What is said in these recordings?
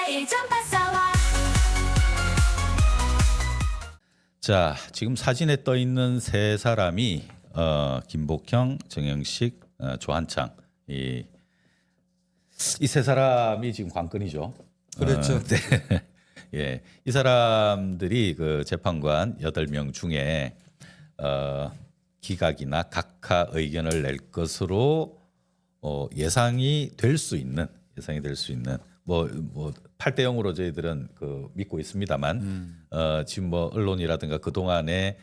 매일 전파사와 자, 지금 사진에 떠 있는 세 사람이 김복형, 정영식, 조한창 이 세 사람이 지금 관건이죠. 그렇죠. 네. 예, 이 사람들이 그 재판관 8명 중에 기각이나 각하 의견을 낼 것으로 예상이 될 수 있는 뭐 8대 0으로 저희들은 그 믿고 있습니다만 지금 뭐 언론이라든가 그 동안의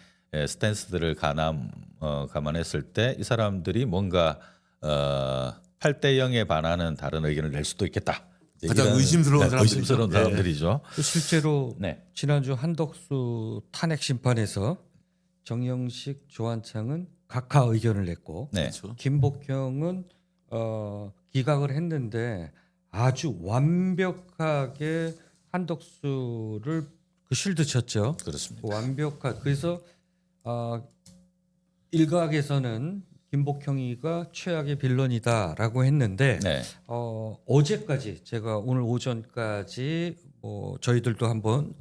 스탠스들을 감안했을 때 이 사람들이 뭔가 8대 0에 반하는 다른 의견을 낼 수도 있겠다. 가장 이런, 의심스러운 사람들이죠. 의심스러운 네. 사람들이죠. 실제로 네. 지난주 한덕수 탄핵 심판에서 정영식, 조한창은 각하 의견을 냈고 네. 그렇죠. 김복형은 기각을 했는데 아주 완벽하게 한덕수를 그 쉴드 쳤죠. 그렇습니다. 완벽한. 그래서 일각에서는 김복형이가 최악의 빌런이다라고 했는데 네. 어제까지 제가 오늘 오전까지 저희들도 한번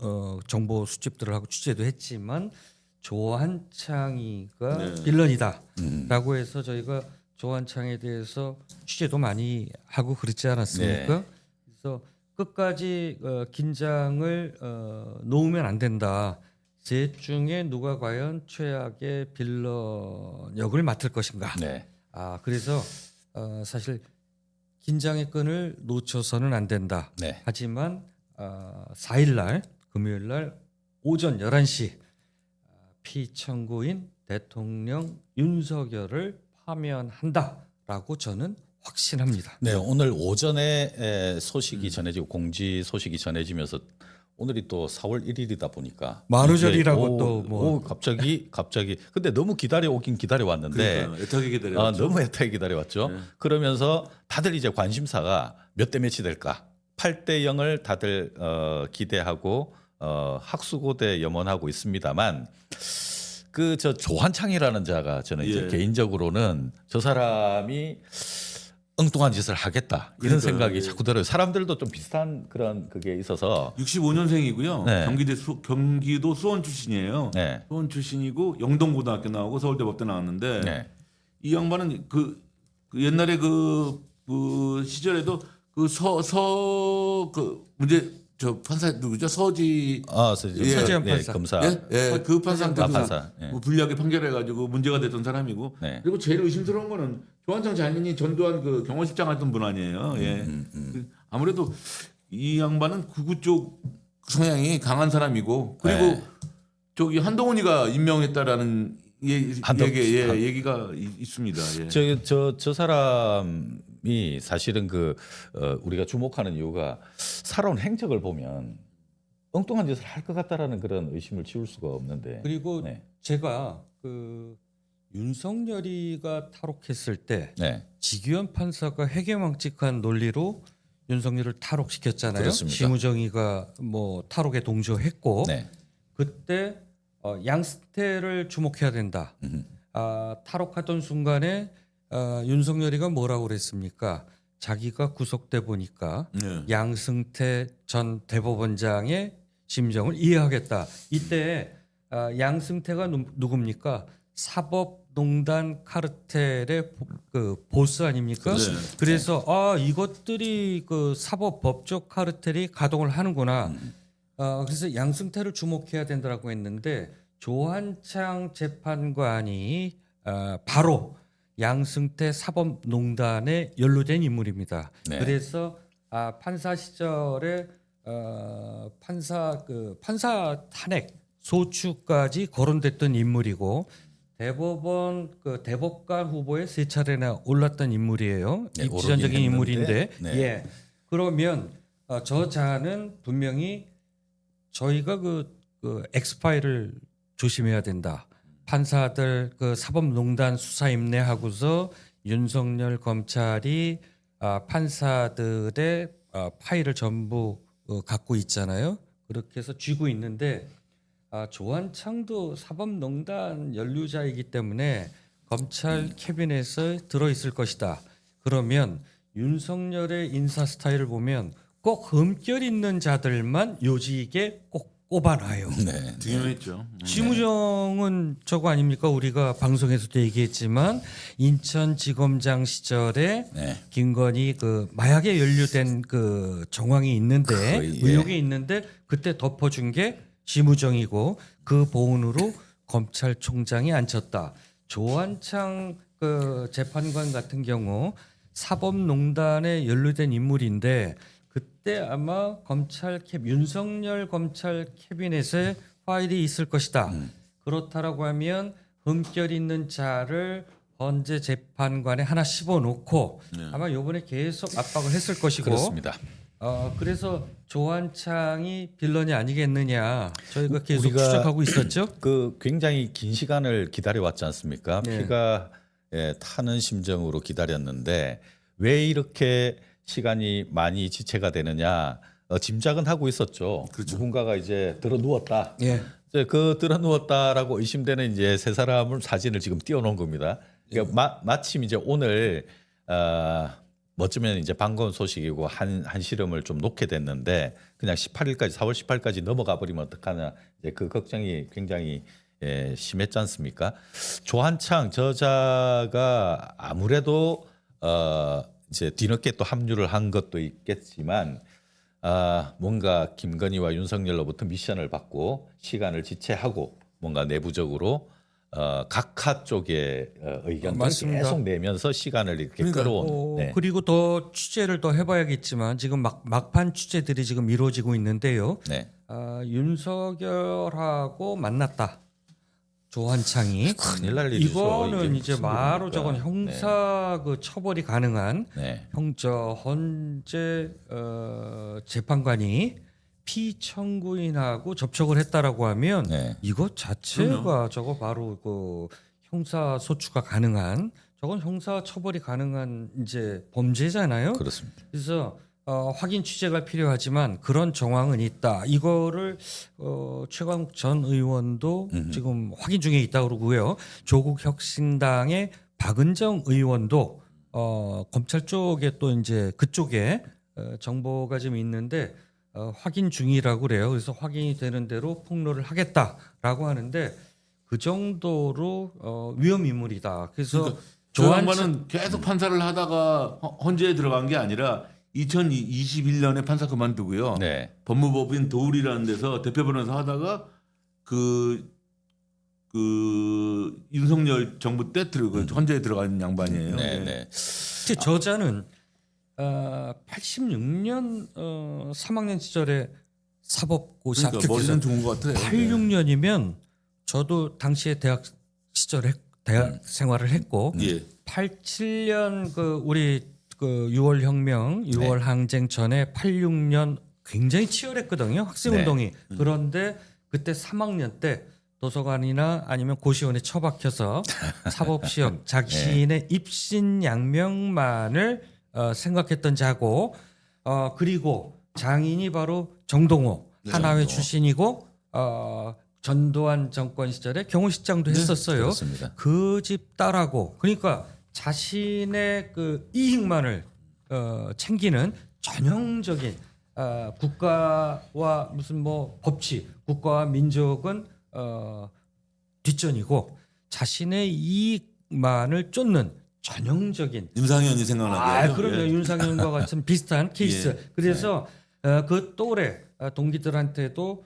정보 수집들을 하고 취재도 했지만 조한창이가 네. 빌런이다라고 해서 저희가 조한창에 대해서 취재도 많이 하고 그렇지 않았습니까? 네. 그래서 끝까지 긴장을 놓으면 안 된다. 셋 중에 누가 과연 최악의 빌런 역을 맡을 것인가? 네. 그래서 사실 긴장의 끈을 놓쳐서는 안 된다. 네. 하지만 4일 날 금요일 날 오전 11시 피청구인 대통령 윤석열을 파면한다라고 저는 확신합니다. 네, 오늘 오전에 소식이 전해지고 공지 소식이 전해지면서 오늘이 또 4월 1일이다 보니까 만우절이라고 이게 또 뭐. 갑자기 근데 너무 기다려 왔는데 그러니까 애타게 기다려왔죠. 너무 애타게 기다려왔죠. 네. 그러면서 다들 이제 관심사가 몇 대 몇이 될까? 8대 0을 다들 기대하고 학수고대 염원하고 있습니다만 그 저 조한창이라는 자가 저는 이제 예. 개인적으로는 저 사람이 엉뚱한 짓을 하겠다 이런 그러니까요. 생각이 예. 자꾸 들어요. 사람들도 좀 비슷한 그런 그게 있어서 65년생이고요. 네. 경기도 수원 출신이에요. 네. 수원 출신이고 영동고등학교 나오고 서울대 법대 나왔는데 네. 이 양반은 그 옛날에 그 시절에도 문제 저 판사 누구죠? 서지 서지현 판사. 검사. 그 판사한테도 판사. 예. 뭐 불리하게 판결해가지고 문제가 됐던 사람이고 네. 그리고 제일 의심스러운 거는 조한창 자신이 전두환 그 경호실장 했던 분 아니에요. 예. 아무래도 이 양반은 극우 쪽 성향이 강한 사람이고 그리고 네. 저기 한동훈이가 임명했다라는 얘기가 있습니다. 예. 저 사람이 사실은 우리가 주목하는 이유가 살아온 행적을 보면 엉뚱한 짓을 할 것 같다라는 그런 의심을 지울 수가 없는데. 그리고 네. 제가 윤석열이가 탈옥했을 때 네. 지규현 판사가 회개망측한 논리로 윤석열을 탈옥시켰잖아요. 그렇습니다. 심우정이가 뭐 탈옥에 동조했고 네. 그때 양승태를 주목해야 된다. 탈옥하던 순간에 윤석열이가 뭐라고 그랬습니까? 자기가 구속돼 보니까 네. 양승태 전 대법원장의 심정을 이해하겠다. 이때 양승태가 누굽니까? 사법농단 카르텔의 그 보스 아닙니까? 그렇습니다. 그래서 이것들이 그 사법법적 카르텔이 가동을 하는구나. 그래서 양승태를 주목해야 된다라고 했는데 조한창 재판관이 바로 양승태 사법농단에 연루된 인물입니다. 네. 그래서 판사 시절에 판사 탄핵 소추까지 거론됐던 인물이고 대법원 대법관 후보에 3차례나 올랐던 인물이에요. 네, 입지전적인 오르긴 인물인데, 했는데, 네. 예. 그러면 저 자는 분명히 저희가 그 엑스파일을 조심해야 된다. 판사들 사법농단 수사 임내하고서 윤석열 검찰이 판사들의 파일을 전부 갖고 있잖아요. 그렇게 해서 쥐고 있는데 조한창도 사법농단 연루자이기 때문에 검찰 캐비넷에 들어있을 것이다. 그러면 윤석열의 인사 스타일을 보면 꼭 흠결 있는 자들만 요직에 꼭 꼽아놔요. 네. 중요했죠. 심우정은 저거 아닙니까? 우리가 방송에서도 얘기했지만 인천지검장 시절에 네. 김건희 그 마약에 연루된 그 정황이 있는데 거의, 예. 의혹이 있는데 그때 덮어준 게 심우정이고 그 보훈으로 검찰총장이 앉혔다. 조한창 그 재판관 같은 경우 사법농단에 연루된 인물인데 그때 아마 윤석열 검찰 캐비넷에 파일이 있을 것이다. 그렇다라고 하면 흠결 있는 자를 헌재 재판관에 하나 씹어놓고 아마 이번에 계속 압박을 했을 것이고 그렇습니다. 그래서 조한창이 빌런이 아니겠느냐 저희가 계속 우리가 추적하고 있었죠. 그 굉장히 긴 시간을 기다려왔지 않습니까? 네. 피가 타는 심정으로 기다렸는데 왜 이렇게 시간이 많이 지체가 되느냐 짐작은 하고 있었죠. 누군가가 이제 들어 누웠다. 예. 이제 그 들어 누웠다라고 의심되는 이제 세 사람을 사진을 지금 띄워놓은 겁니다. 그러니까 마침 이제 오늘 어쩌면 이제 반가운 소식이고 한시름을 좀 놓게 됐는데 그냥 18일까지 4월 18일까지 넘어가 버리면 어떡하냐 이제 그 걱정이 굉장히 심했지 않습니까? 조한창 저자가 아무래도 이제 뒤늦게 또 합류를 한 것도 있겠지만 뭔가 김건희와 윤석열로부터 미션을 받고 시간을 지체하고 뭔가 내부적으로 각하 쪽의 의견을 맞습니다. 계속 내면서 시간을 이렇게 그러니까, 끌어온. 네. 그리고 더 취재를 더 해봐야겠지만 지금 막판 취재들이 지금 이루어지고 있는데요. 네. 윤석열하고 만났다. 조한창이 큰일 날 일이죠. 이거는 이게 이제 무슨 바로 일입니까? 저건 형사 그 처벌이 가능한 네. 헌재 재판관이 피청구인하고 접촉을 했다라고 하면 네. 이것 자체가 저거 바로 그 형사 소추가 가능한 저건 형사 처벌이 가능한 이제 범죄잖아요. 그렇습니다. 그래서 확인 취재가 필요하지만 그런 정황은 있다. 이거를 최광욱 전 의원도 지금 확인 중에 있다고 그러고요. 조국 혁신당의 박은정 의원도 검찰 쪽에 또 이제 그쪽에 정보가 좀 있는데 확인 중이라고 그래요. 그래서 확인이 되는 대로 폭로를 하겠다라고 하는데 그 정도로 위험 인물이다. 그래서 그러니까 저 양반은 계속 판사를 하다가 헌재에 들어간 게 아니라 2021년에 판사 그만두고요. 네. 법무법인 도울이라는 데서 대표 변호사 하다가 그 윤석열 정부 때 헌재에 들어간 양반이에요. 네. 네. 네. 저자는 86년 3학년 시절에 사법고시 그러니까 합격해서 머리는 좋은 것 같아요. 86년이면 저도 당시에 대학 시절에 대학 생활을 했고 예. 87년 그 우리 그 6월 혁명, 6월 항쟁 전에 86년 굉장히 치열했거든요. 학생 운동이. 그런데 그때 3학년 때 도서관이나 아니면 고시원에 처박혀서 사법시험 자신의 입신양명만을 생각했던 자고 그리고 장인이 바로 정동호 하나회 출신이고 전두환 정권 시절에 경호실장도 했었어요. 그렇습니다. 그 집 딸하고 그러니까 자신의 그 이익만을 챙기는 전형적인 국가와 무슨 뭐 법치, 국가와 민족은 뒷전이고 자신의 이익만을 쫓는 전형적인 임상현이 생각나게. 그럼요. 예. 윤상현과 같은 비슷한 케이스. 예. 그래서 그 또래 동기들한테도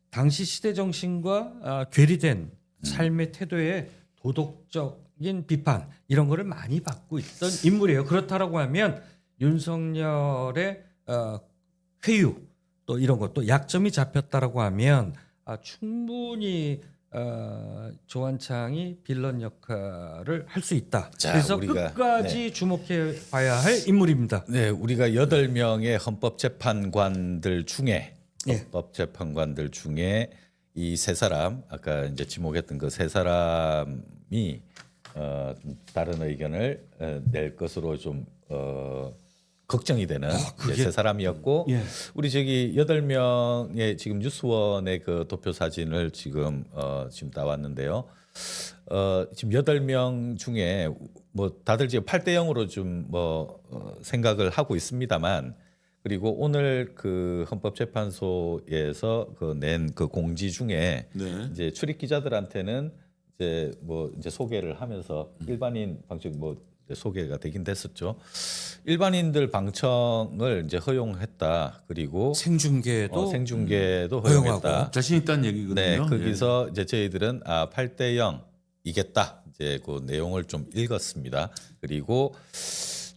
당시 시대 정신과 괴리된 삶의 태도에 도덕적인 비판 이런 거를 많이 받고 있던 인물이에요. 그렇다라고 하면 윤석열의 회유 또 이런 것도 약점이 잡혔다라고 하면 충분히 조한창이 빌런 역할을 할 수 있다. 자, 그래서 우리가, 끝까지 주목해 봐야 할 인물입니다. 네, 우리가 8명의 헌법재판관들 중에 예. 헌법재판관들 중에 이 세 사람 아까 이제 지목했던 그 세 사람이 좀 다른 의견을 낼 것으로 좀 걱정이 되는 그게- 세 사람이었고 예. 우리 저기 8명의 지금 뉴스원의 그 도표 사진을 지금 나왔는데요. 지금 8명 중에 뭐 다들 지금 8대 0으로 좀 생각을 하고 있습니다만 그리고 오늘 그 헌법재판소에서 그 낸 그 공지 중에 네. 이제 출입 기자들한테는 이제 뭐 이제 소개를 하면서 일반인 방청 뭐 이제 소개가 되긴 됐었죠. 일반인들 방청을 이제 허용했다. 그리고 생중계도 생중계도 허용하고. 허용했다. 자신 있다는 얘기거든요. 네, 거기서 이제 저희들은 8대 0 이겠다. 이제 그 내용을 좀 읽었습니다. 그리고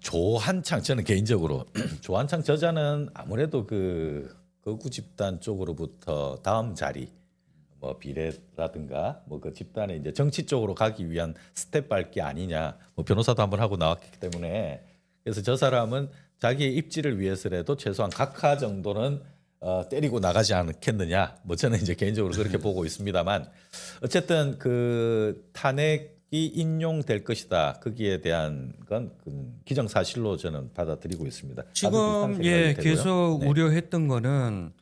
조한창 저는 개인적으로 조한창 저자는 아무래도 그 거구 집단 쪽으로부터 다음 자리 뭐 비례라든가 뭐 그 집단의 이제 정치 쪽으로 가기 위한 스텝 밟기 아니냐. 뭐 변호사도 한번 하고 나왔기 때문에 그래서 저 사람은 자기의 입지를 위해서라도 최소한 각하 정도는 때리고 나가지 않겠느냐. 뭐 저는 이제 개인적으로 그렇게 보고 있습니다만 어쨌든 그 탄핵이 인용될 것이다. 거기에 대한 건 기정사실로 저는 받아들이고 있습니다. 지금 다들 비슷한 생각이 되고요. 계속 네. 우려했던 거는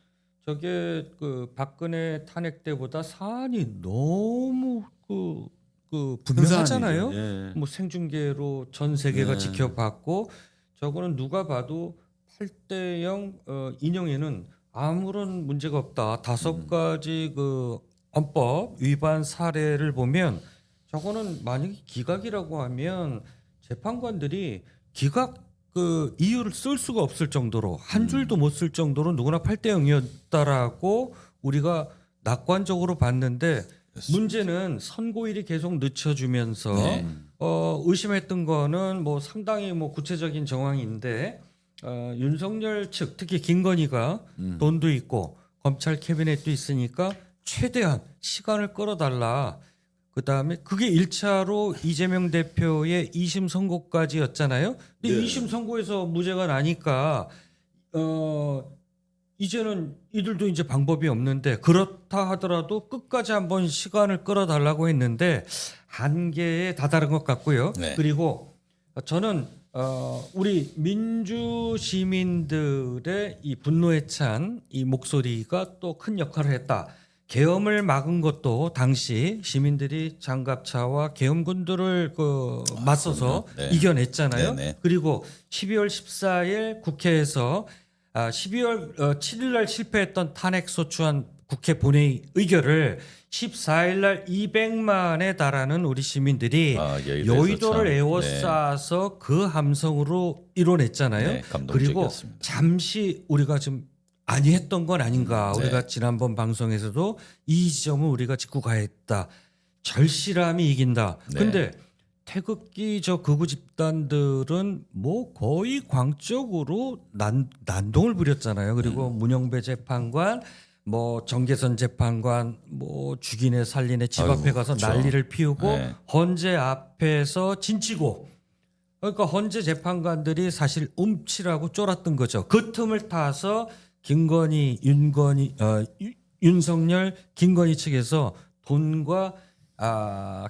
저게 그 박근혜 탄핵 때보다 사안이 너무 그 분명하잖아요. 예. 뭐 생중계로 전 세계가 네. 지켜봤고 저거는 누가 봐도 8대 0 인용에는 아무런 문제가 없다. 5가지 그 헌법 위반 사례를 보면 저거는 만약에 기각이라고 하면 재판관들이 기각 그 이유를 쓸 수가 없을 정도로 한 줄도 못 쓸 정도로 누구나 8대 0이었다라고 우리가 낙관적으로 봤는데 문제는 선고일이 계속 늦춰주면서 네. 의심했던 거는 뭐 상당히 뭐 구체적인 정황인데 윤석열 측 특히 김건희가 돈도 있고 검찰 캐비넷도 있으니까 최대한 시간을 끌어달라. 그다음에 그게 1차로 이재명 대표의 2심 선고까지였잖아요. 근데 네. 2심 선고에서 무죄가 나니까 이제는 이들도 이제 방법이 없는데 그렇다 하더라도 끝까지 한번 시간을 끌어달라고 했는데 한계에 다다른 것 같고요. 네. 그리고 저는 우리 민주 시민들의 이 분노에 찬 이 목소리가 또 큰 역할을 했다. 계엄을 막은 것도 당시 시민들이 장갑차와 계엄군들을 맞서서 네. 이겨냈잖아요. 네네. 그리고 12월 14일 국회에서 12월 7일 날 실패했던 탄핵 소추안 국회 본회의 의결을 14일 날 200만에 달하는 우리 시민들이 여의도를 참, 에워싸서 그 함성으로 이뤄냈잖아요. 네, 그리고 감동적이었습니다. 잠시 우리가 좀 아니했던 건 아닌가. 네. 우리가 지난번 방송에서도 이 지점을 우리가 짚고 가야 했다. 절실함이 이긴다. 네. 근데 태극기 저 극우 집단들은 뭐 거의 광적으로 난동을 부렸잖아요. 그리고 문영배 재판관, 뭐 정계선 재판관, 뭐 죽이네 살리네 집 아이고, 앞에 가서 그렇죠. 난리를 피우고 네. 헌재 앞에서 진치고. 그러니까 헌재 재판관들이 사실 움츠라고 쫄았던 거죠. 그 틈을 타서 김건희, 윤석열, 김건희 측에서 돈과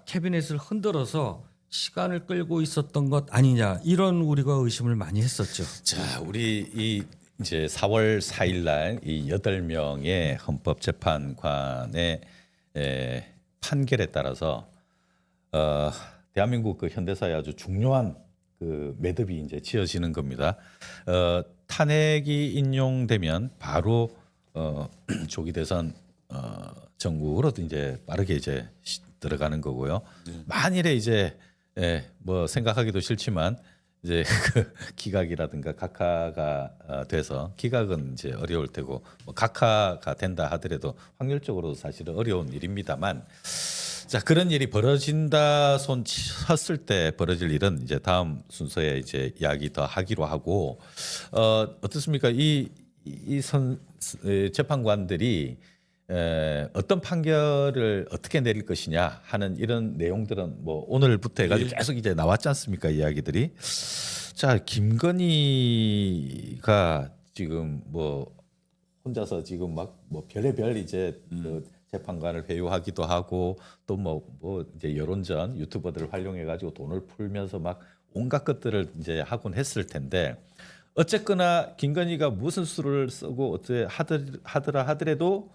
캐비넷을 흔들어서 시간을 끌고 있었던 것 아니냐 이런 우리가 의심을 많이 했었죠. 자, 우리 이 이제 4월 4일 날 이 8명의 헌법재판관의 판결에 따라서 대한민국 그 현대사에 아주 중요한 그 매듭이 이제 지어지는 겁니다. 탄핵이 인용되면 바로 조기 대선 정국으로 이제 빠르게 이제 들어가는 거고요. 만일에 이제 뭐 생각하기도 싫지만 이제 그 기각이라든가 각하가 돼서 기각은 이제 어려울 테고 뭐 각하가 된다 하더라도 확률적으로 사실은 어려운 일입니다만 자 그런 일이 벌어진다 손 쳤을 때 벌어질 일은 이제 다음 순서에 이제 이야기 더 하기로 하고 어떻습니까 이 재판관들이 어떤 판결을 어떻게 내릴 것이냐 하는 이런 내용들은 뭐 오늘부터 해가지고 계속 이제 나왔지 않습니까 이야기들이 자 김건희가 지금 뭐 혼자서 지금 막 뭐 별의별 이제 그 재판관을 회유하기도 하고 또 뭐 이제 여론전 유튜버들을 활용해 가지고 돈을 풀면서 막 온갖 것들을 이제 하곤 했을 텐데 어쨌거나 김건희가 무슨 수를 쓰고 어떻게 하더라 하더라도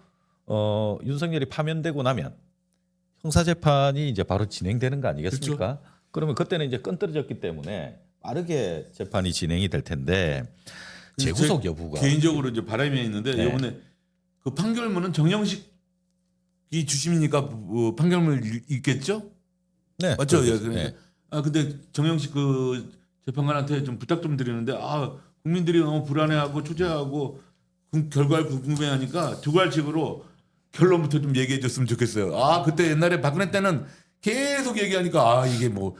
윤석열이 파면되고 나면 형사 재판이 이제 바로 진행되는 거 아니겠습니까? 그러면 그때는 이제 끈 떨어졌기 때문에 빠르게 재판이 진행이 될 텐데 재구속 여부가 개인적으로 이제 바람이 있는데 네. 이번에 그 판결문은 정영식이 주심이니까 판결문 읽겠죠? 네, 맞죠? 예, 그렇죠. 그러니까. 네. 근데 정영식 그 재판관한테 좀 부탁 좀 드리는데 국민들이 너무 불안해하고 초조해하고 결과를 궁금해하니까 두 갈식으로 결론부터 좀 얘기해 줬으면 좋겠어요. 그때 옛날에 박근혜 때는 계속 얘기하니까 이게 뭐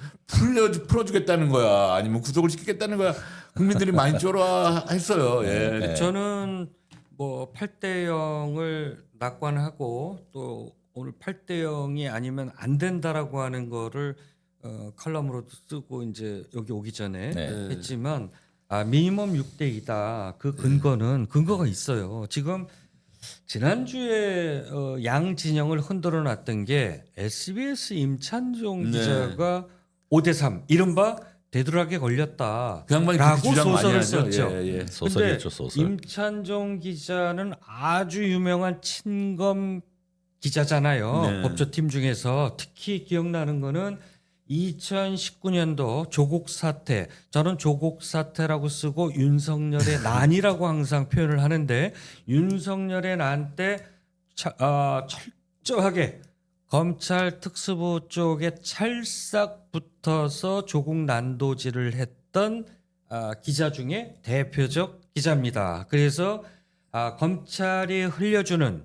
풀어주겠다는 거야 아니면 구속을 시키겠다는 거야 국민들이 많이 쫄아했어요. 예. 네. 저는 뭐 8대 0을 낙관하고 또 오늘 8대 0이 아니면 안 된다라고 하는 거를 칼럼으로도 쓰고 이제 여기 오기 전에 네. 했지만 미니멈 6대 2다. 그 근거가 있어요. 지금 지난주에 양 진영을 흔들어 놨던 게 SBS 임찬종 네. 기자가 5대 3 이른바 되돌아게 걸렸다. 그 양반이 라고 그렇게 주장 많이 소설을 하죠. 썼죠. 예, 예. 소설이었죠, 소설. 임찬종 기자는 아주 유명한 친검 기자잖아요. 네. 법조팀 중에서 특히 기억나는 거는 2019년도 조국 사태. 저는 조국 사태라고 쓰고 윤석열의 난이라고 항상 표현을 하는데 윤석열의 난 때 철저하게 검찰 특수부 쪽에 찰싹 붙어서 조국 난도질을 했던 기자 중에 대표적 기자입니다. 그래서 검찰이 흘려주는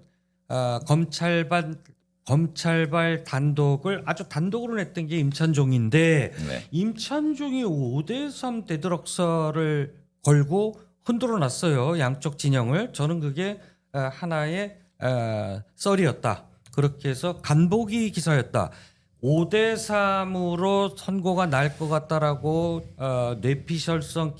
검찰발 단독을 아주 단독으로 냈던 게 임찬종인데 네. 임찬종이 5대3 대드럭설을 걸고 흔들어 놨어요. 양쪽 진영을. 저는 그게 하나의 썰이었다. 그렇게 해서 간보기 기사였다. 5대3으로 선고가 날 것 같다라고 뇌피셜성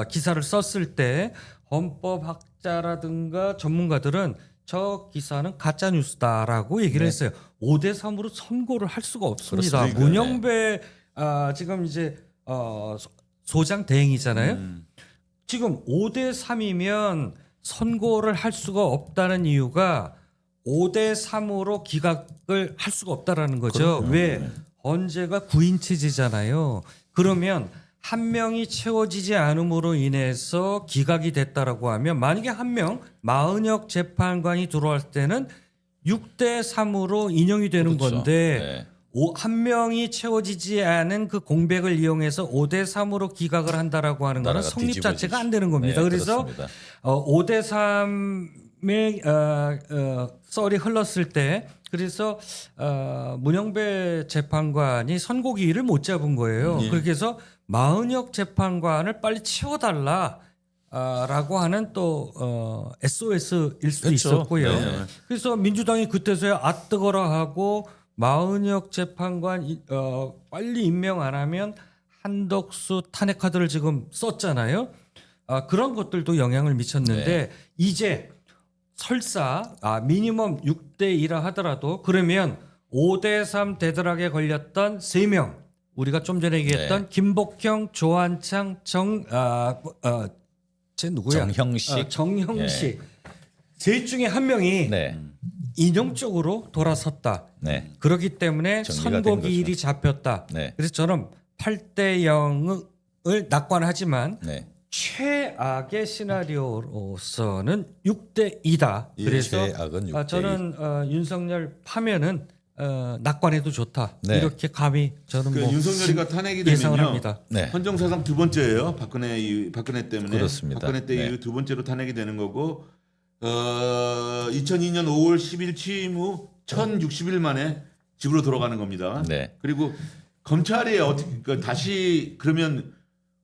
기사를 썼을 때 헌법학자라든가 전문가들은 저 기사는 가짜 뉴스다라고 얘기를 했어요. 5대3으로 선고를 할 수가 없습니다. 그렇습니다. 문영배 지금 이제 소장 대행이잖아요. 지금 5대3이면 선고를 할 수가 없다는 이유가 5대3으로 기각을 할 수가 없다라는 거죠. 그럼요. 왜? 헌재가 9인 체제잖아요. 그러면 한 명이 채워지지 않음으로 인해서 기각이 됐다라고 하면 만약에 한 명 마은혁 재판관이 들어왔을 때는 6대3으로 인용이 되는 그렇죠. 건데 네. 한 명이 채워지지 않은 그 공백을 이용해서 5대3으로 기각을 한다라고 하는 거는 나라가 성립 뒤집어지죠. 자체가 안 되는 겁니다. 네, 그래서 그렇습니다. 5대3의 썰이 흘렀을 때 그래서 문영배 재판관이 선고기일을 못 잡은 거예요. 예. 그렇게 해서 마은혁 재판관을 빨리 채워달라. 라고 하는 또 SOS일 수도 그렇죠. 있었고요. 네. 그래서 민주당이 그때서야 뜨거라 하고 마은혁 재판관 빨리 임명 안 하면 한덕수 탄핵 카드를 지금 썼잖아요. 그런 것들도 영향을 미쳤는데 이제 설사 미니멈 6대2라 하더라도 그러면 5대3 대들하게 걸렸던 3명 우리가 좀 전에 얘기했던 김복형, 조한창, 쟤 누구야? 정형식. 정형식. 셋 중에 한 명이 네. 인형적으로 돌아섰다. 네. 그렇기 때문에 정리가 된 선고기일이 잡혔다. 네. 그래서 저는 8대 0을 낙관하지만 네. 최악의 시나리오로서는 6대 2다. 예, 그래서 최악은 6대 2. 저는 윤석열 파면은 낙관해도 좋다. 네. 이렇게 감히 저는 뭐 윤석열이가 탄핵이 예상을 되면요. 합니다. 네. 헌정사상 두 번째예요. 박근혜 때문에. 그렇습니다. 박근혜 때 네. 이후 두 번째로 탄핵이 되는 거고 2002년 5월 10일 취임 후 1060일 만에 집으로 돌아가는 겁니다. 네. 그리고 검찰이 그러니까 다시 그러면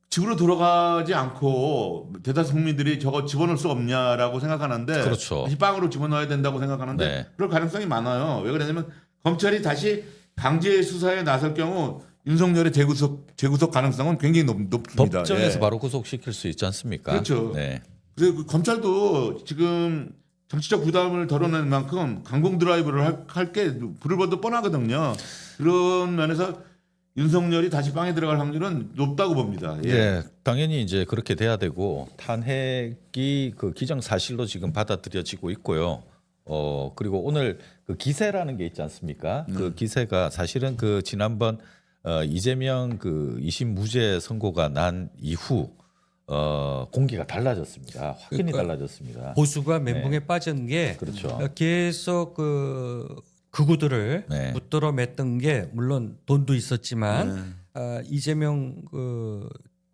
집으로 돌아가지 않고 대다수 국민들이 저거 집어넣을 수 없냐라고 생각하는데 그렇죠. 다시 빵으로 집어넣어야 된다고 생각하는데 네. 그럴 가능성이 많아요. 왜 그러냐면 검찰이 다시 강제 수사에 나설 경우 윤석열의 재구속 가능성은 굉장히 높습니다. 법정에서 예. 바로 구속시킬 수 있지 않습니까? 그렇죠. 네. 그리고 그 검찰도 지금 정치적 부담을 덜어낼 만큼 강공 드라이브를 할 게 불을 봐도 뻔하거든요. 그런 면에서 윤석열이 다시 빵에 들어갈 확률은 높다고 봅니다. 예. 예, 당연히 이제 그렇게 돼야 되고 탄핵이 그 기정사실로 지금 받아들여지고 있고요. 그리고 오늘 그 기세라는 게 있지 않습니까? 그 기세가 사실은 그 지난번 이재명 그 2심 무죄 선고가 난 이후 공기가 달라졌습니다. 확연히 그러니까 달라졌습니다. 보수가 멘붕에 빠진 게 그렇죠. 계속 그 극우들을 네. 붙들어 맸던 게 물론 돈도 있었지만 이재명 그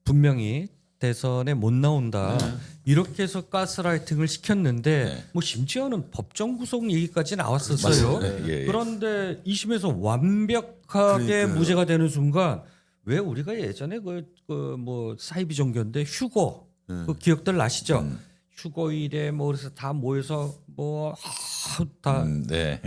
분명히 대선에 못 나온다 이렇게 해서 가스라이팅을 시켰는데 네. 뭐 심지어는 법정 구속 얘기까지 나왔었어요. 맞습니다. 예, 예. 그런데 2심에서 완벽하게 그러니까요. 무죄가 되는 순간 왜 우리가 예전에 뭐 사이비 종교인데 휴거 그 기억들 나시죠? 휴거일에 뭐 그래서 다 모여서 뭐 다 네.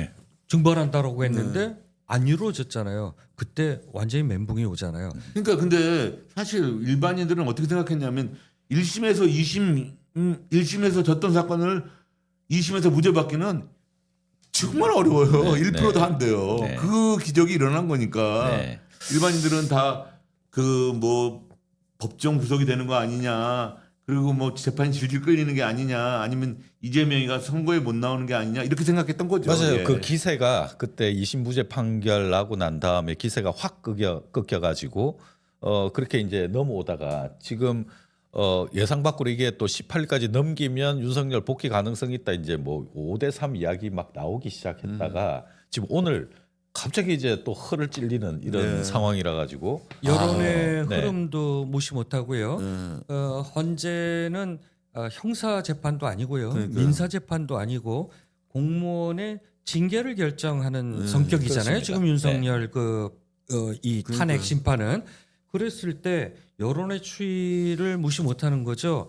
증벌한다라고 했는데 안 이루어졌잖아요. 그때 완전히 멘붕이 오잖아요. 그러니까 근데 사실 일반인들은 어떻게 생각했냐면 1심에서 2심 1심에서 졌던 사건을 2심에서 무죄 받기는 정말 어려워요. 네, 1%도 안 돼요. 네. 그 기적이 일어난 거니까 네. 일반인들은 다 그 뭐 법정 구속이 되는 거 아니냐. 그리고 뭐 재판이 질질 끌리는 게 아니냐. 아니면 이재명이가 선거에 못 나오는 게 아니냐. 이렇게 생각했던 거죠. 맞아요. 예. 그 기세가 그때 2심 무죄 판결 나고 난 다음에 기세가 확 꺾여가지고 그렇게 이제 넘어오다가 지금 예상 밖으로 이게 또 18일까지 넘기면 윤석열 복귀 가능성이 있다 이제 뭐 5대3 이야기 막 나오기 시작했다가 지금 오늘 갑자기 이제 또 허를 찔리는 이런 네. 상황이라 가지고 여론의 네. 흐름도 무시 못하고요. 헌재는 형사 재판도 아니고요, 그러니까요. 민사 재판도 아니고 공무원의 징계를 결정하는 성격이잖아요. 그렇습니다. 지금 윤석열 이 그러니까요. 탄핵 심판은 그랬을 때 여론의 추이를 무시 못하는 거죠.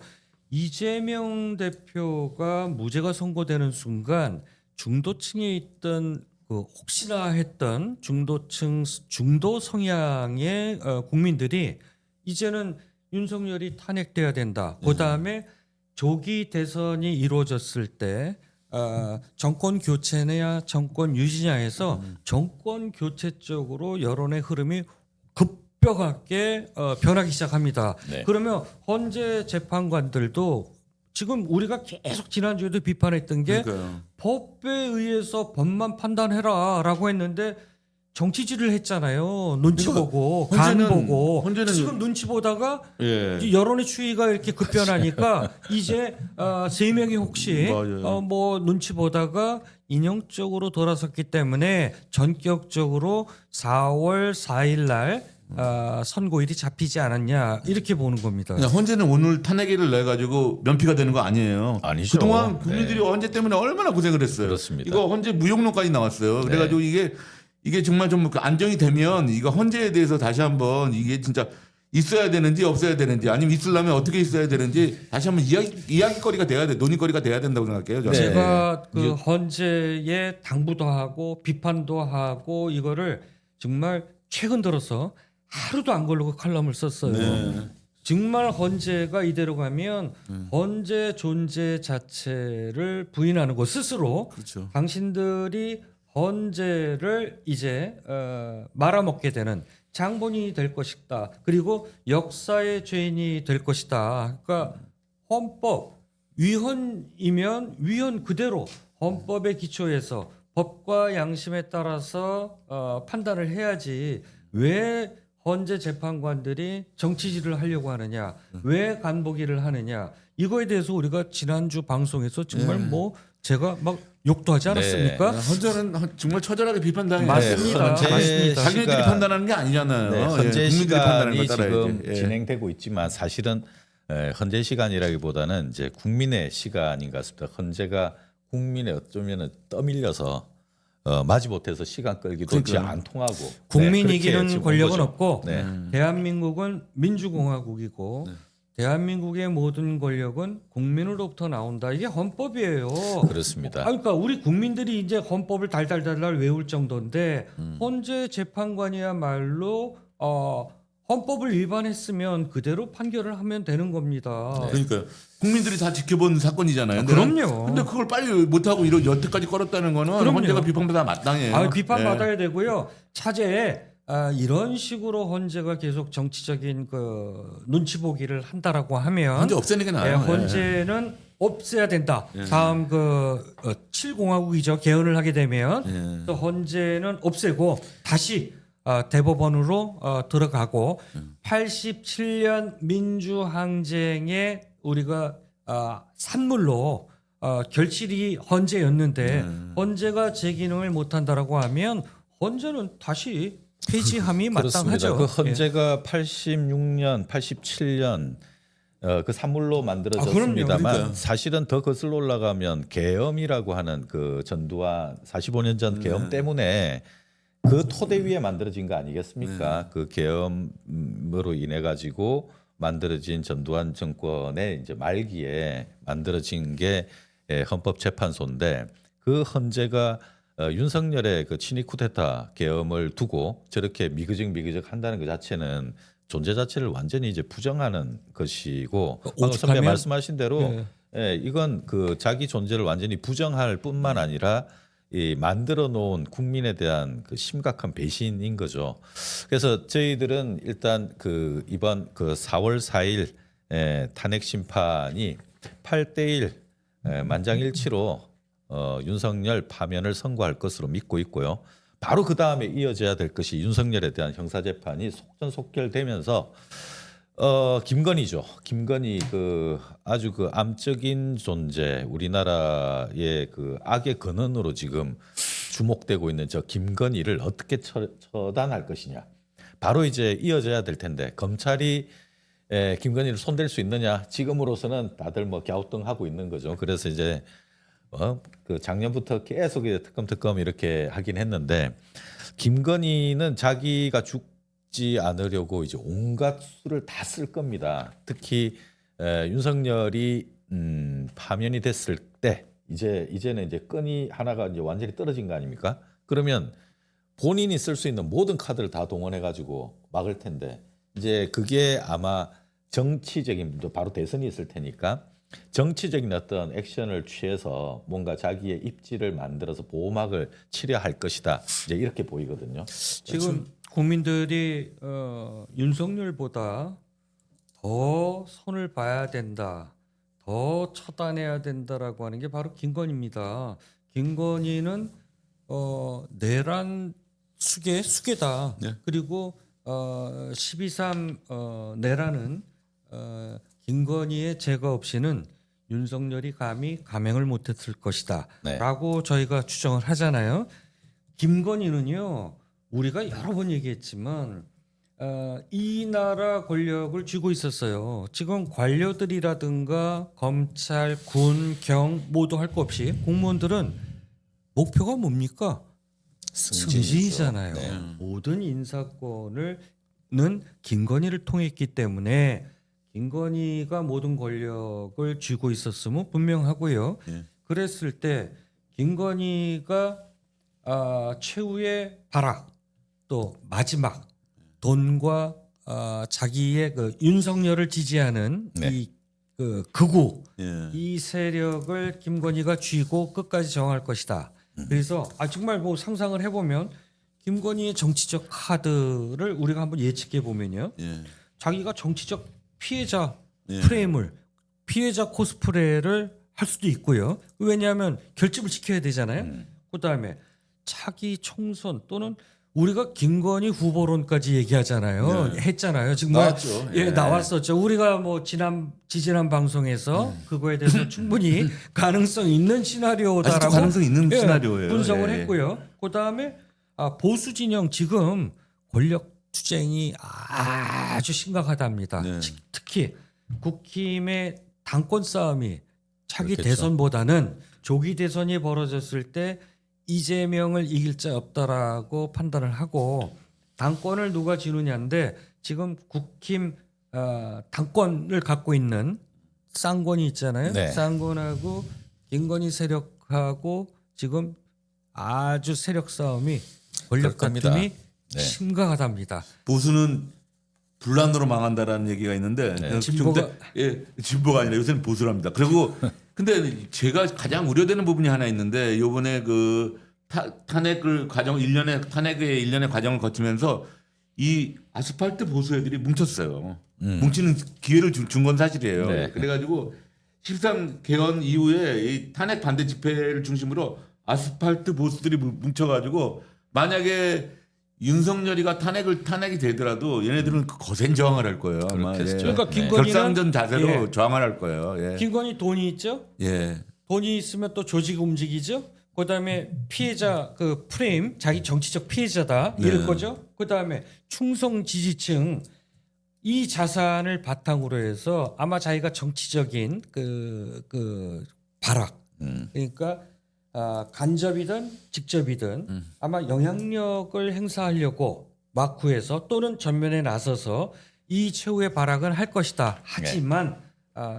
이재명 대표가 무죄가 선고되는 순간 중도층에 있던 그 혹시나 했던 중도 성향의 국민들이 이제는 윤석열이 탄핵돼야 된다. 그 다음에 조기 대선이 이루어졌을 때 정권 교체냐 정권 유지냐에서 정권 교체 쪽으로 여론의 흐름이 급격하게 변하기 시작합니다. 네. 그러면 헌재 재판관들도 지금 우리가 계속 지난주에도 비판했던 게 그러니까요. 법에 의해서 법만 판단해라라고 했는데 정치질을 했잖아요. 눈치 그러니까 보고 간 헌재는- 보고 헌재는 지금 눈치 보다가 예. 이 여론의 추이가 이렇게 급변하니까 이제 세 명이 혹시 맞아요. 뭐 눈치 보다가 인형적으로 돌아섰기 때문에 전격적으로 4월 4일 날 선고일이 잡히지 않았냐 이렇게 보는 겁니다. 그냥 헌재는 오늘 탄핵일을 내 가지고 면피가 되는 거 아니에요. 아니죠. 그동안 국민들이 헌재 때문에 얼마나 고생을 했어요. 그렇습니다. 이거 헌재 무용론까지 나왔어요. 그래가지고 이게 정말 좀 안정이 되면 이거 헌재에 대해서 다시 한번 이게 진짜 있어야 되는지 없어야 되는지 아니면 있으려면 어떻게 있어야 되는지 다시 한번 이야기거리가 돼야 돼, 논의거리가 돼야 된다고 생각해요. 저는. 네. 제가 그 헌재에 당부도 하고 비판도 하고 이거를 정말 최근 들어서 하루도 안 걸리고 칼럼을 썼어요. 네. 정말 헌재가 이대로 가면 헌재 존재 자체를 부인하는 것 스스로 그렇죠. 당신들이 헌재를 이제 말아먹게 되는 장본인이 될 것이다. 그리고 역사의 죄인이 될 것이다. 그러니까 헌법 위헌이면 위헌 그대로 헌법에 기초해서 법과 양심에 따라서 판단을 해야지 왜 헌재 재판관들이 정치질을 하려고 하느냐, 왜 간보기를 하느냐 이거에 대해서 우리가 지난주 방송에서 정말 뭐 제가 막 욕도 하지 않았습니까? 헌재는 정말 처절하게 비판당해요. 맞습니다. 헌재 맞습니다. 자기네들이 시간- 판단하는 게 아니잖아요. 네, 예, 헌재 국민들이 판단하는 시간이 거 따라야지. 지금 진행되고 있지만 사실은 헌재 시간이라기보다는 이제 국민의 시간인 것 같습니다. 헌재가 국민의 어쩌면은 떠밀려서 마지못해서 시간 끌기도 그러니까요. 안 통하고 국민 그렇게 이기는 지금 권력은 온 거죠. 없고 네. 대한민국은 민주공화국이고 대한민국의 모든 권력은 국민으로부터 나온다. 이게 헌법이에요. 그렇습니다. 그러니까 우리 국민들이 이제 헌법을 달달달달 외울 정도인데 헌재 재판관이야말로 헌법을 위반했으면 그대로 판결을 하면 되는 겁니다. 그러니까요. 국민들이 다 지켜본 사건이잖아요. 그럼요. 근데 그걸 빨리 못하고 여태까지 끌었다는 거는 그럼요. 헌재가 비판받아 마땅해요. 비판 예. 받아야 되고요. 차제에 이런 식으로 헌재가 계속 정치적인 그 눈치 보기를 한다라고 하면 헌재 없애는 게 나아요. 헌재는 없애야 된다. 다음 그 7공화국이죠. 개헌을 하게 되면 또 헌재는 없애고 다시 대법원으로 들어가고 87년 민주항쟁에 우리가 산물로 결실이 헌재였는데 헌재가 제 기능을 못한다라고 하면 헌재는 다시 폐지함이 그렇습니다. 마땅하죠. 그 헌재가 86년, 87년 그 산물로 만들어졌습니다만 그러니까요. 사실은 더 거슬러 올라가면 계엄이라고 하는 그 전두환 45년 전 계엄 때문에 그 토대 위에 만들어진 거 아니겠습니까? 그 계엄으로 인해 가지고 만들어진 전두환 정권의 이제 말기에 만들어진 게 헌법재판소인데 그 헌재가 윤석열의 그 친위 쿠데타 계엄을 두고 저렇게 미그적 한다는 것 자체는 존재 자체를 완전히 이제 부정하는 것이고 방금 선배 오죽하면- 말씀하신 대로 이건 그 자기 존재를 완전히 부정할 뿐만 아니라 이 만들어 놓은 국민에 대한 그 심각한 배신인 거죠. 그래서 저희들은 일단 그 이번 그 4월 4일 탄핵 심판이 8대1 만장일치로 윤석열 파면을 선고할 것으로 믿고 있고요. 바로 그 다음에 이어져야 될 것이 윤석열에 대한 형사재판이 속전속결되면서 김건희죠. 김건희 그 아주 그 암적인 존재, 우리나라의 그 악의 근원으로 지금 주목되고 있는 저 김건희를 어떻게 처단할 것이냐. 바로 이제 이어져야 될 텐데 검찰이 김건희를 손댈 수 있느냐. 지금으로서는 다들 뭐 갸우뚱하고 있는 거죠. 그래서 이제 그 작년부터 계속 이제 특검 이렇게 하긴 했는데 김건희는 자기가 죽지 않으려고 이제 온갖 수를 다 쓸 겁니다. 특히 윤석열이 파면이 됐을 때 이제는 이제 끈이 하나가 이제 완전히 떨어진 거 아닙니까? 그러면 본인이 쓸 수 있는 모든 카드를 다 동원해 가지고 막을 텐데 이제 그게 아마 정치적인 바로 대선이 있을 테니까 정치적인 어떤 액션을 취해서 뭔가 자기의 입지를 만들어서 보호막을 치려 할 것이다. 이제 이렇게 보이거든요. 지금 국민들이 윤석열보다 더 손을 봐야 된다, 더 처단해야 된다라고 하는 게 바로 김건희입니다. 김건희는 내란 수계다. 네. 그리고 12.3 내란은 김건희의 제거 없이는 윤석열이 감히 감행을 못했을 것이다라고 저희가 추정을 하잖아요. 김건희는요, 우리가 여러 번 얘기했지만 이 나라 권력을 쥐고 있었어요. 지금 관료들이라든가 검찰, 군, 경 모두 할 거 없이 공무원들은 목표가 뭡니까? 승진이잖아요. 네. 모든 인사권을는 김건희를 통했기 때문에 김건희가 모든 권력을 쥐고 있었으면 분명하고요. 예. 그랬을 때 김건희가 최후의 발악 또 마지막 돈과 자기의 그 윤석열을 지지하는 네. 이 그 극우 예. 이 세력을 김건희가 쥐고 끝까지 정할 것이다. 그래서 정말 뭐 상상을 해보면 김건희의 정치적 카드를 우리가 한번 예측해 보면요, 예. 자기가 정치적 피해자 예. 프레임을 피해자 코스프레를 할 수도 있고요. 왜냐하면 결집을 시켜야 되잖아요. 그다음에 차기 총선 또는 우리가 김건희 후보론까지 얘기하잖아요. 네. 했잖아요. 지금 나왔죠. 예, 예. 나왔었죠. 우리가 뭐 지지난 방송에서 그거에 대해서 충분히 가능성 있는 아직도 시나리오다라고 가능성 있는 예, 시나리오예요. 분석을 예. 했고요. 그다음에 보수 진영 지금 권력 투쟁이 아주 심각하답니다. 네. 특히 국힘의 당권 싸움이 차기 그렇겠죠. 대선보다는 조기 대선이 벌어졌을 때 이재명을 이길 자 없다라고 판단을 하고 당권을 누가 지느냐인데 지금 국힘 당권을 갖고 있는 쌍권이 있잖아요. 네. 쌍권하고 김건희 세력하고 지금 아주 세력 싸움이 권력 그럴 겁니다. 다툼이 네. 심각하답니다. 보수는 분란으로 망한다라는 얘기가 있는데 네. 진보가 아니라 요새는 보수랍니다. 그리고 근데 제가 가장 우려되는 부분이 하나 있는데 이번에 그 탄핵을 과정 1년의 탄핵의 1년의 과정을 거치면서 이 아스팔트 보수 애들이 뭉쳤어요. 뭉치는 기회를 준 건 사실이에요. 네. 그래가지고 13 개헌 이후에 이 탄핵 반대 집회를 중심으로 아스팔트 보수들이 뭉쳐가지고 만약에 윤석열이가 탄핵이 되더라도 얘네들은 그 거센 저항을 할 거예요. 아마. 그렇겠죠. 그러니까 네. 김건희는 결상전 자세로 예. 저항을 할 거예요. 예. 김건희 돈이 있죠. 예. 돈이 있으면 또 조직 움직이죠. 그다음에 피해자 그 프레임 자기 정치적 피해자다 이럴 네. 거죠. 그다음에 충성 지지층 이 자산을 바탕으로 해서 아마 자기가 정치적인 그 발악 그러니까 간접이든 직접이든 아마 영향력을 행사하려고 마쿠에서 또는 전면에 나서서 이 최후의 발악은 할 것이다. 하지만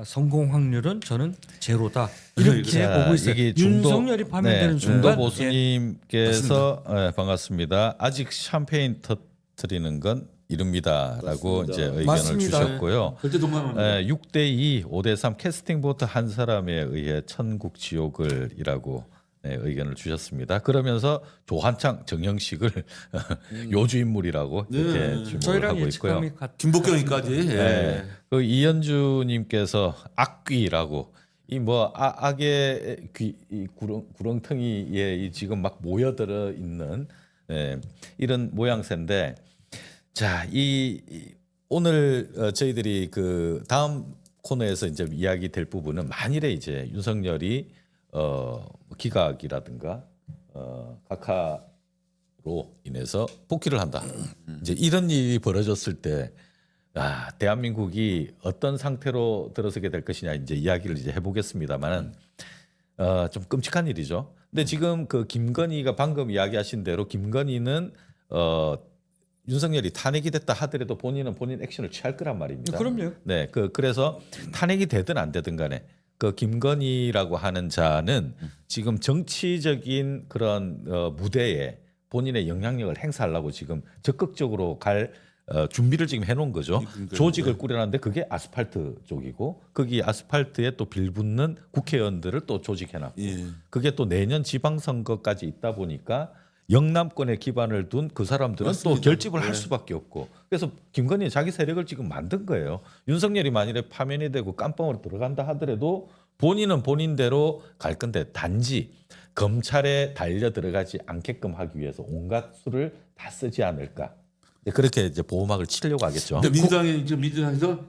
성공 확률은 저는 제로다. 이렇게 자, 보고 있어요. 이게 윤석열이 파면되는 중도 순간 보수님께서 반갑습니다. 아직 샴페인 터트리는 건 이릅니다라고 이제 의견을 맞습니다. 주셨고요. 절대 동감합니다. 6대2, 5대3 캐스팅 보트 한 사람에 의해 천국 지옥을이라고 의견을 주셨습니다. 그러면서 조한창, 정영식을 요주인물이라고 이렇게 주목을 저희랑 하고 있고요. 예측감이 같. 김복경이까지. 예. 네. 그 이현주님께서 악귀라고 이 뭐 악의 이 구렁텅이에 이 지금 막 모여들어 있는 이런 모양새인데 자, 오늘 저희들이 그 다음 코너에서 이제 이야기 될 부분은 만일에 이제 윤석열이 기각이라든가 각하로 인해서 복귀를 한다. 이제 이런 일이 벌어졌을 때 대한민국이 어떤 상태로 들어서게 될 것이냐 이제 이야기를 이제 해보겠습니다만은 좀 끔찍한 일이죠. 근데 지금 그 김건희가 방금 이야기하신 대로 김건희는 윤석열이 탄핵이 됐다 하더라도 본인은 본인 액션을 취할 거란 말입니다. 그럼요. 네, 그래서 탄핵이 되든 안 되든 간에 그 김건희라고 하는 자는 지금 정치적인 그런 무대에 본인의 영향력을 행사하려고 지금 적극적으로 갈 준비를 지금 해놓은 거죠. 조직을 꾸려놨는데 그게 아스팔트 쪽이고 거기 아스팔트에 또 빌붙는 국회의원들을 또 조직해놨고 예. 그게 또 내년 지방선거까지 있다 보니까 영남권에 기반을 둔 그 사람들은 맞습니다. 또 결집을 네. 할 수밖에 없고 그래서 김건희 자기 세력을 지금 만든 거예요. 윤석열이 만일에 파면이 되고 깜빵으로 들어간다 하더라도 본인은 본인대로 갈 건데 단지 검찰에 달려 들어가지 않게끔 하기 위해서 온갖 수를 다 쓰지 않을까. 그렇게 이제 보호막을 치려고 하겠죠. 근데 민주당에서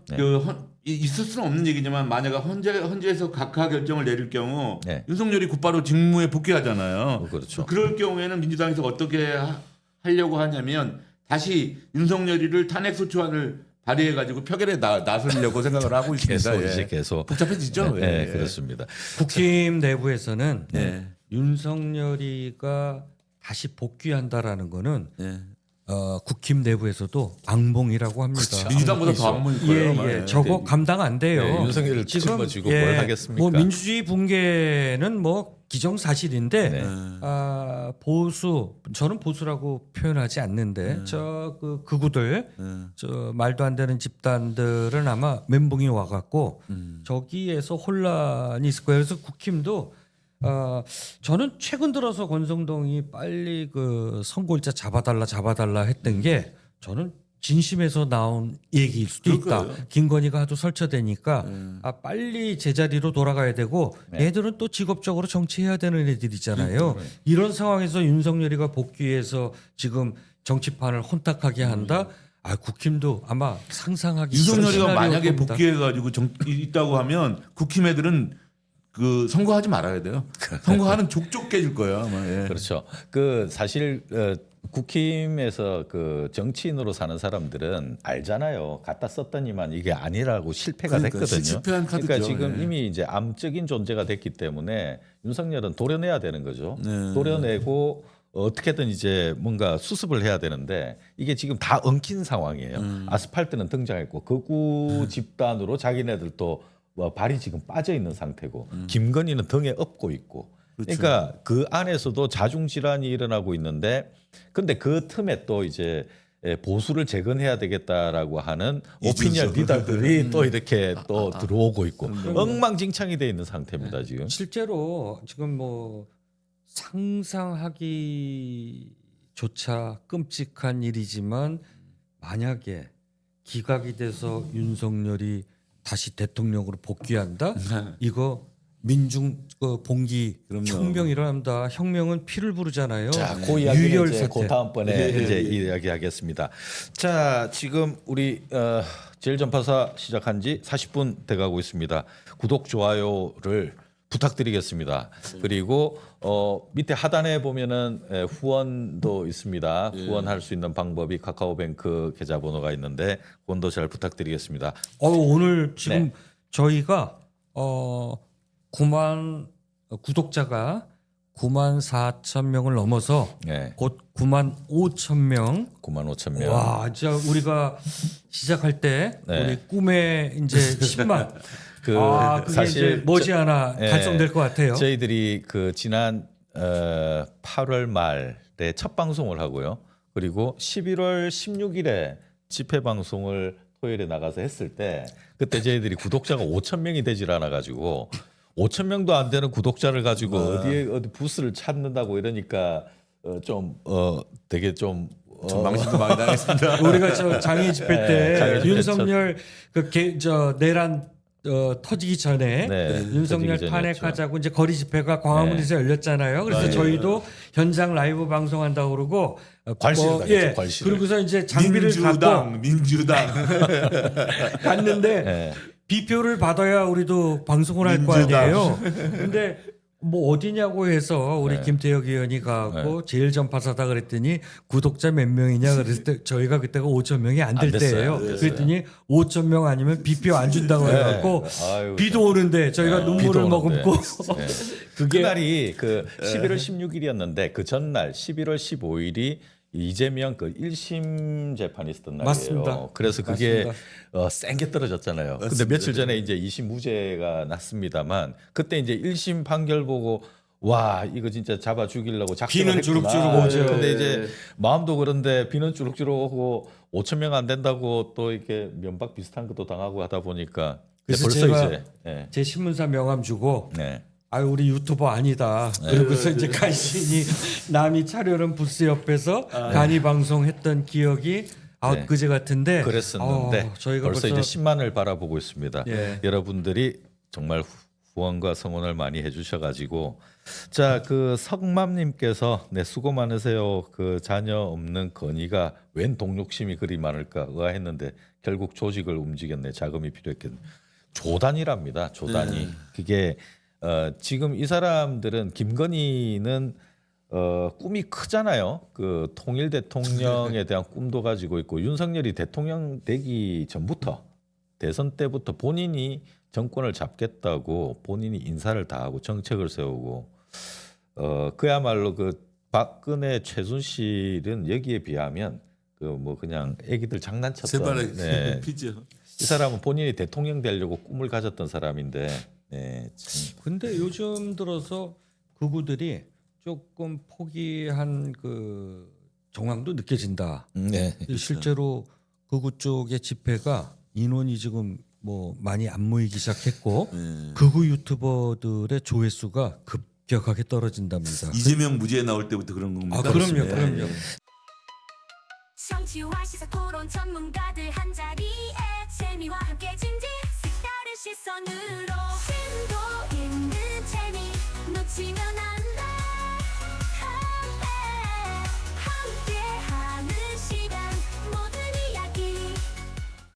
있을 수는 없는 얘기지만 만약에 헌재에서 각하 결정을 내릴 경우 네. 윤석열이 곧바로 직무에 복귀하잖아요. 그렇죠. 그럴 경우에는 민주당에서 어떻게 하려고 하냐면 다시 윤석열이를 탄핵 소추안을 발의해 가지고 표결에 나서려고 생각을 하고 있습니다. 계속 예. 이제 계속 복잡해지죠. 네, 예. 그렇습니다. 국힘 내부에서는 네. 윤석열이가 다시 복귀한다라는 거는 예. 국힘 내부에서도 악몽이라고 합니다. 민주당보다 더 악몽일 거예요. 아마. 예. 저거 감당 안 돼요. 네, 윤석열을 짊어지고 뭘 하겠습니까? 뭐 민주주의 붕괴는 뭐 기정사실인데 네. 보수 저는 보수라고 표현하지 않는데 저 극우들 저 말도 안 되는 집단들은 아마 멘붕이 와갖고 저기에서 혼란이 있을 거예요. 그래서 국힘도 저는 최근 들어서 권성동이 빨리 그 선고일자 잡아달라 했던 게 저는 진심에서 나온 얘기일 수도 그럴 있다. 거예요. 김건희가 하도 설쳐대니까 빨리 제자리로 돌아가야 되고 네. 얘들은 또 직업적으로 정치해야 되는 애들이잖아요. 이런 상황에서 윤석열이가 복귀해서 지금 정치판을 혼탁하게 한다. 국힘도 아마 상상하기 윤석열이가 시나리오일 만약에 겁니다. 복귀해 가지고 있다고 하면 국힘 애들은 그 선거하지 말아야 돼요. 선거하는 족족 깨질 거예요. 아마. 예. 그렇죠. 그 사실 국힘에서 그 정치인으로 사는 사람들은 알잖아요. 갖다 썼더니만 이게 아니라고 실패가 그러니까 됐거든요. 실패한 카드죠. 그러니까 지금 예. 이미 이제 암적인 존재가 됐기 때문에 윤석열은 도려내야 되는 거죠. 네. 도려내고 어떻게든 이제 뭔가 수습을 해야 되는데 이게 지금 다 엉킨 상황이에요. 아스팔트는 등장했고 극우 집단으로 자기네들도 발이 지금 빠져 있는 상태고 김건희는 등에 업고 있고 그렇죠. 그러니까 그 안에서도 자중 질환이 일어나고 있는데 근데 그 틈에 또 이제 보수를 재건해야 되겠다라고 하는 오피니언 리더들이 또 이렇게 또 들어오고 있고 엉망진창이 돼 있는 상태입니다 지금. 실제로 지금 뭐 상상하기조차 끔찍한 일이지만 만약에 기각이 돼서 윤석열이 다시 대통령으로 복귀한다? 이거 민중 봉기 그럼요. 혁명 일어납니다. 혁명은 피를 부르잖아요. 자, 그 이야기는 유혈 이제 사태. 그 다음번에 이제 이야기하겠습니다. 자, 지금 우리 제일 전파사 시작한 지 40분 돼가고 있습니다. 구독 좋아요를 부탁드리겠습니다. 그리고 밑에 하단에 보면은 후원도 있습니다. 후원할 수 있는 방법이 카카오뱅크 계좌번호가 있는데 후원도 잘 부탁드리겠습니다. 오늘 지금 네. 저희가 9만 구독자가 9만 4천 명을 넘어서 네, 곧 9만 5천 명. 9만 5천 명. 와, 진짜 우리가 시작할 때 네. 우리 꿈의 이제 10만. 그 그게 사실 이제 머지않아 예, 달성될 것 같아요. 저희들이 그 지난 8월 말에 첫 방송을 하고요. 그리고 11월 16일에 집회 방송을 토요일에 나가서 했을 때 그때 저희들이 구독자가 5천 명이 되질 않아 가지고 5천 명도 안 되는 구독자를 가지고 어디 부스를 찾는다고 이러니까 되게 좀 망신도 많이 당했습니다. 우리가 저 장애 집회 때 장애 집회 윤석열 내란 터지기 전에 네, 윤석열 터지기 탄핵하자고 이제 거리 집회가 광화문에서 열렸잖아요. 그래서 네. 저희도 현장 라이브 방송한다고 그러고 괄시를 당했죠, 괄시를. 그러고서 이제 장비를 민주당 갔는데 네. 비표를 받아야 우리도 방송을 할 거 민주당. 아니에요. 근데 뭐 어디냐고 해서 우리 네. 김태혁 의원이 가고 제일 전파사다 그랬더니 구독자 몇 명이냐 그랬을 때 저희가 그때가 5천 명이 안 될 안 됐어요. 때예요. 안 됐어요. 그랬더니 5천 명 아니면 비표 안 준다고 해갖고 아유, 비도 오는데 저희가 비도 눈물을 오는데. 머금고 네. 그게 그날이 그 11월 16일이었는데 그 전날 11월 15일이 이재명 그 1심 재판이 있었던 날이에요. 맞습니다. 그래서 그게 맞습니다. 센게 떨어졌잖아요. 근데 며칠 전에 이제 2심 무죄가 났습니다만 그때 이제 1심 판결 보고 와 이거 진짜 잡아 죽이려고 작정을 비는 했구나. 주룩주룩 오죠. 근데 이제 마음도 그런데 비는 주룩주룩 오고 5천 명 안 된다고 또 이렇게 면박 비슷한 것도 당하고 하다 보니까 그래서 벌써 제가 이제 제 신문사 명함 주고 네. 아유 우리 유튜버 아니다. 그러고서 이제 간신히 남이 차려는 부스 옆에서 간이 방송했던 기억이 네. 그제 같은데 그랬었는데 저희가 벌써 이제 10만을 바라보고 있습니다. 예. 여러분들이 정말 후원과 성원을 많이 해주셔가지고 자 그 석맘님께서 네 수고 많으세요. 그 자녀 없는 건이가 웬 동력심이 그리 많을까 의아했는데 결국 조직을 움직였네. 자금이 필요했겠네. 조단이랍니다. 조단이 그게 지금 이 사람들은 김건희는 꿈이 크잖아요. 그 통일 대통령에 대한 꿈도 가지고 있고 윤석열이 대통령 되기 전부터 대선 때부터 본인이 정권을 잡겠다고 본인이 인사를 다 하고 정책을 세우고 그야말로 그 박근혜 최순실은 여기에 비하면 그 뭐 그냥 애기들 장난쳤던 세발의 네. 피죠. 이 사람은 본인이 대통령 되려고 꿈을 가졌던 사람인데 네, 참. 근데 요즘 들어서 극우들이 조금 포기한 그 정황도 느껴진다. 네. 실제로 극우 쪽의 집회가 인원이 지금 뭐 많이 안 모이기 시작했고 극우 유튜버들의 조회수가 급격하게 떨어진답니다. 이재명 무죄 나올 때부터 그런 겁니까? 그럼요, 예, 그럼요. 예. 정치와 시사 토론 전문가들 한자리에 재미와 함께 진지 색다른 시선으로 심도